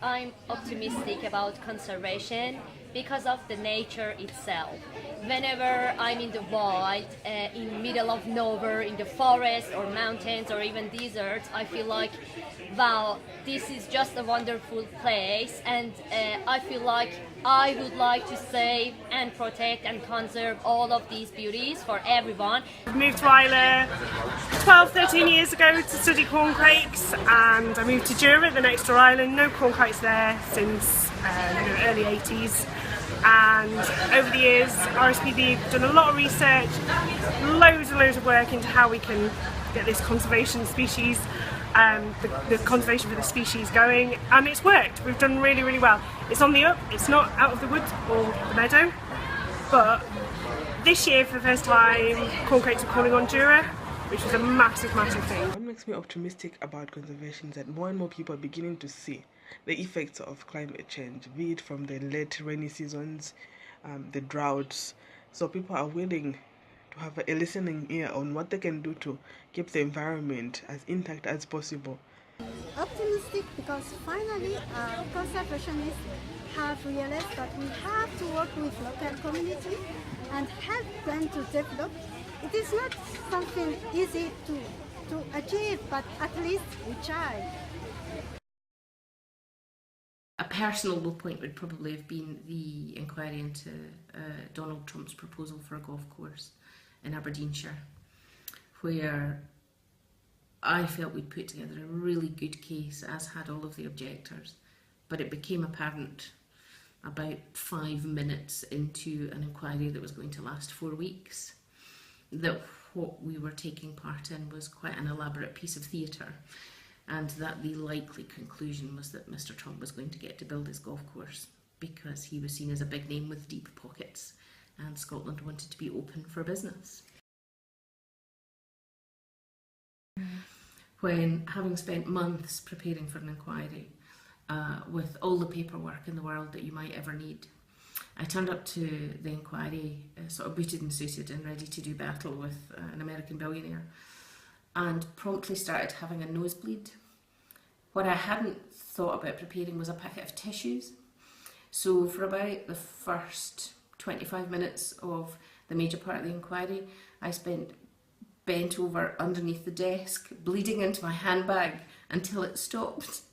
I'm optimistic about conservation because of the nature itself. Whenever I'm in the wild, in the middle of nowhere, in the forest or mountains or even deserts, I feel like, wow, this is just a wonderful place, and I feel like I would like to save and protect and conserve all of these beauties for everyone. I moved to Islay 13 years ago to study corncrakes, and I moved to Jura, the next door island. No corncrakes there since the early 80s. And over the years, RSPB have done a lot of research, loads and loads of work into how we can get this conservation species, the conservation for the species going, and it's worked. We've done really, really well. It's on the up, it's not out of the woods or the meadow, but this year for the first time corncrakes are calling on Jura, which was a massive, massive thing. What makes me optimistic about conservation is that more and more people are beginning to see the effects of climate change, be it from the late rainy seasons, the droughts. So people are willing to have a listening ear on what they can do to keep the environment as intact as possible. Optimistic because finally conservationists have realized that we have to work with local community and help them to develop. It is not something easy to achieve, but at least we try. A personal low point would probably have been the inquiry into Donald Trump's proposal for a golf course in Aberdeenshire, where I felt we'd put together a really good case, as had all of the objectors, but it became apparent about 5 minutes into an inquiry that was going to last 4 weeks that what we were taking part in was quite an elaborate piece of theatre, and that the likely conclusion was that Mr. Trump was going to get to build his golf course because he was seen as a big name with deep pockets and Scotland wanted to be open for business. When, having spent months preparing for an inquiry with all the paperwork in the world that you might ever need, I turned up to the inquiry sort of booted and suited and ready to do battle with an American billionaire, and promptly started having a nosebleed. What I hadn't thought about preparing was a packet of tissues. So for about the first 25 minutes of the major part of the inquiry, I spent bent over underneath the desk, bleeding into my handbag until it stopped.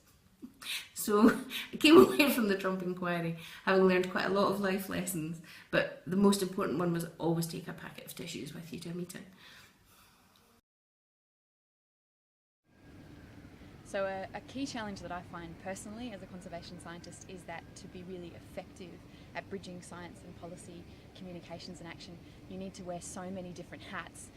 So I came away from the Trump inquiry having learned quite a lot of life lessons, but the most important one was always take a packet of tissues with you to a meeting. So a key challenge that I find personally as a conservation scientist is that to be really effective at bridging science and policy, communications and action, you need to wear so many different hats.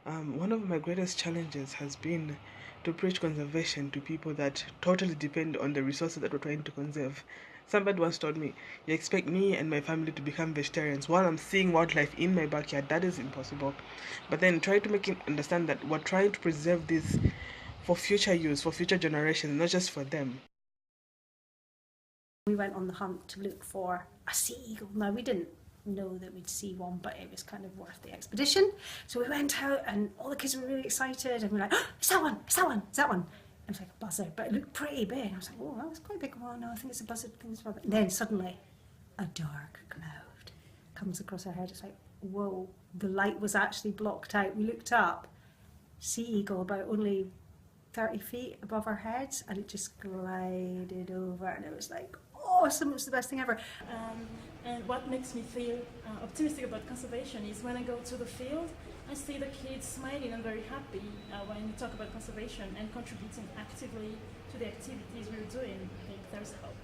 One of my greatest challenges has been to preach conservation to people that totally depend on the resources that we're trying to conserve. Somebody once told me, you expect me and my family to become vegetarians while I'm seeing wildlife in my backyard. That is impossible. But then try to make him understand that we're trying to preserve this for future use, for future generations, not just for them. We went on the hunt to look for a sea eagle. Now, we didn't know that we'd see one, but it was kind of worth the expedition. So we went out and all the kids were really excited and we were like, oh, it's that one, it's that one, it's that one. And it was like a buzzard, but it looked pretty big. I was like, oh, that was quite a big one. No, I think it's a buzzard. And then suddenly a dark cloud comes across our head. It's like, whoa, the light was actually blocked out. We looked up, sea eagle about only 30 feet above our heads, and it just glided over, and it was like awesome. It was the best thing ever. And what makes me feel optimistic about conservation is when I go to the field, I see the kids smiling and very happy when we talk about conservation and contributing actively to the activities we're doing. I think there's hope.